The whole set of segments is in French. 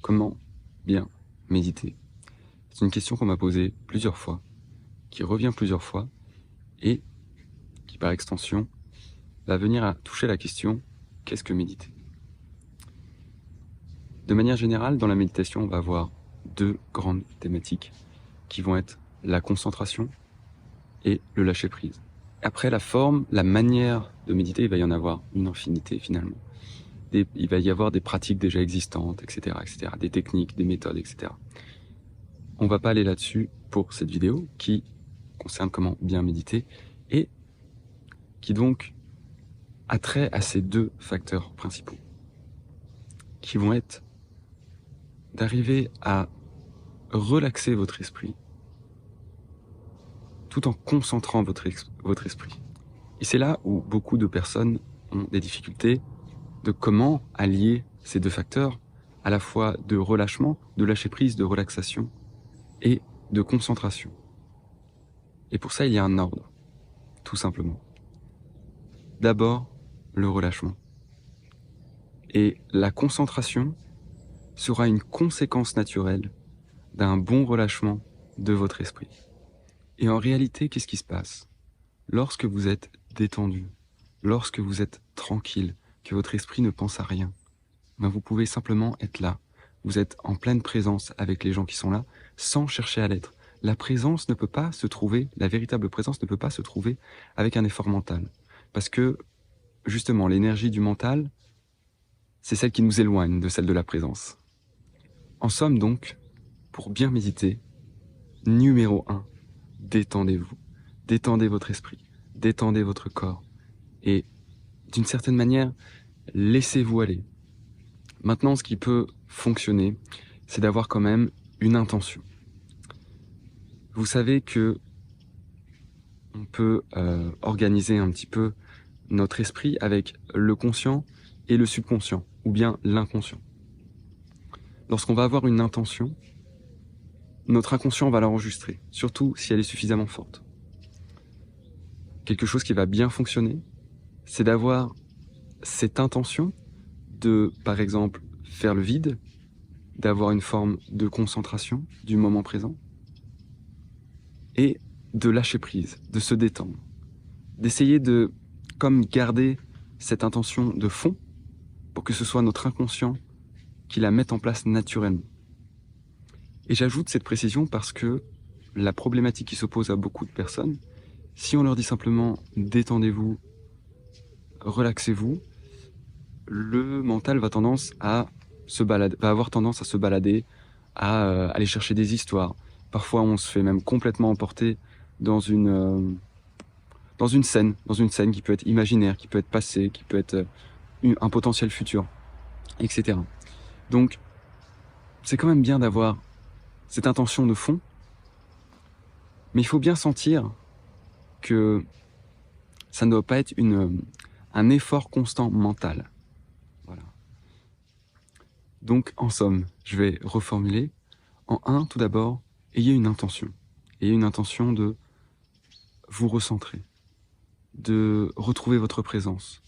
Comment bien méditer? C'est une question qu'on m'a posée plusieurs fois, qui revient plusieurs fois, et qui par extension va venir à toucher la question: qu'est-ce que méditer? De manière générale, dans la méditation, on va avoir deux grandes thématiques qui vont être la concentration et le lâcher-prise. Après, la forme, la manière de méditer, il va y en avoir une infinité finalement. Il va y avoir des pratiques déjà existantes, etc., des techniques, des méthodes, etc. On va pas aller là-dessus pour cette vidéo qui concerne comment bien méditer et qui donc a trait à ces deux facteurs principaux qui vont être d'arriver à relaxer votre esprit tout en concentrant votre esprit. Et c'est là où beaucoup de personnes ont des difficultés de comment allier ces deux facteurs, à la fois de relâchement, de lâcher prise, de relaxation et de concentration. Et pour ça, il y a un ordre, tout simplement. D'abord, le relâchement. Et la concentration sera une conséquence naturelle d'un bon relâchement de votre esprit. Et en réalité, qu'est-ce qui se passe? Lorsque vous êtes détendu, lorsque vous êtes tranquille, que votre esprit ne pense à rien, ben vous pouvez simplement être là. Vous êtes en pleine présence avec les gens qui sont là, sans chercher à l'être. La présence ne peut pas se trouver, la véritable présence ne peut pas se trouver avec un effort mental. Parce que, justement, l'énergie du mental, c'est celle qui nous éloigne de celle de la présence. En somme donc, pour bien méditer, numéro 1, détendez-vous. Détendez votre esprit, détendez votre corps. Et d'une certaine manière, laissez-vous aller. Maintenant, ce qui peut fonctionner, c'est d'avoir quand même une intention. Vous savez que on peut organiser un petit peu notre esprit avec le conscient et le subconscient, ou bien l'inconscient. Lorsqu'on va avoir une intention, notre inconscient va l'enregistrer, surtout si elle est suffisamment forte. Quelque chose qui va bien fonctionner, c'est d'avoir cette intention de, par exemple, faire le vide, d'avoir une forme de concentration du moment présent, et de lâcher prise, de se détendre, d'essayer de, comme garder cette intention de fond, pour que ce soit notre inconscient qui la mette en place naturellement. Et j'ajoute cette précision parce que la problématique qui s'oppose à beaucoup de personnes, si on leur dit simplement détendez-vous, relaxez-vous, le mental va avoir tendance à se balader, à aller chercher des histoires. Parfois, on se fait même complètement emporter dans une scène qui peut être imaginaire, qui peut être passée, qui peut être un potentiel futur, etc. Donc, c'est quand même bien d'avoir cette intention de fond, mais il faut bien sentir que ça ne doit pas être un effort constant mental. Voilà. Donc, en somme, je vais reformuler. En 1, tout d'abord, ayez une intention. Ayez une intention de vous recentrer, de retrouver votre présence,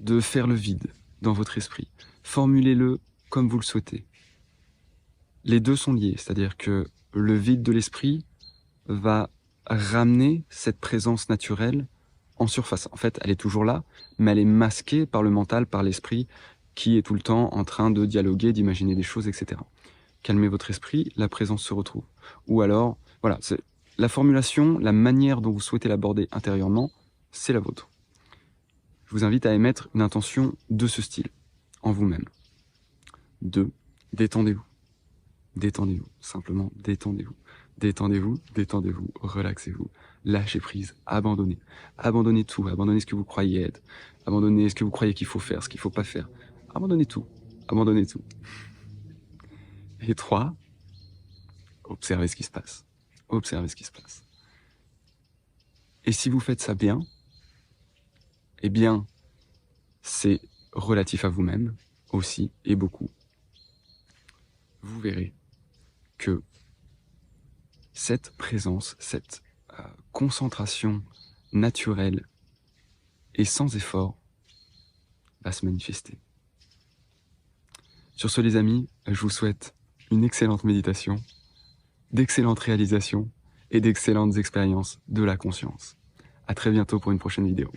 de faire le vide dans votre esprit. Formulez-le comme vous le souhaitez. Les deux sont liés, c'est-à-dire que le vide de l'esprit va ramener cette présence naturelle en surface. En fait, elle est toujours là, mais elle est masquée par le mental, par l'esprit, qui est tout le temps en train de dialoguer, d'imaginer des choses, etc. Calmez votre esprit, la présence se retrouve. Ou alors, voilà, c'est la formulation, la manière dont vous souhaitez l'aborder intérieurement, c'est la vôtre. Je vous invite à émettre une intention de ce style, en vous-même. 2. Détendez-vous. Détendez-vous, simplement détendez-vous. Détendez-vous, détendez-vous, relaxez-vous, lâchez prise, abandonnez. Abandonnez tout, abandonnez ce que vous croyez être, abandonnez ce que vous croyez qu'il faut faire, ce qu'il ne faut pas faire. Abandonnez tout, abandonnez tout. Et 3, observez ce qui se passe. Observez ce qui se passe. Et si vous faites ça bien, eh bien, c'est relatif à vous-même aussi et beaucoup. Vous verrez que cette présence, cette concentration naturelle et sans effort va se manifester. Sur ce les amis, je vous souhaite une excellente méditation, d'excellentes réalisations et d'excellentes expériences de la conscience. À très bientôt pour une prochaine vidéo.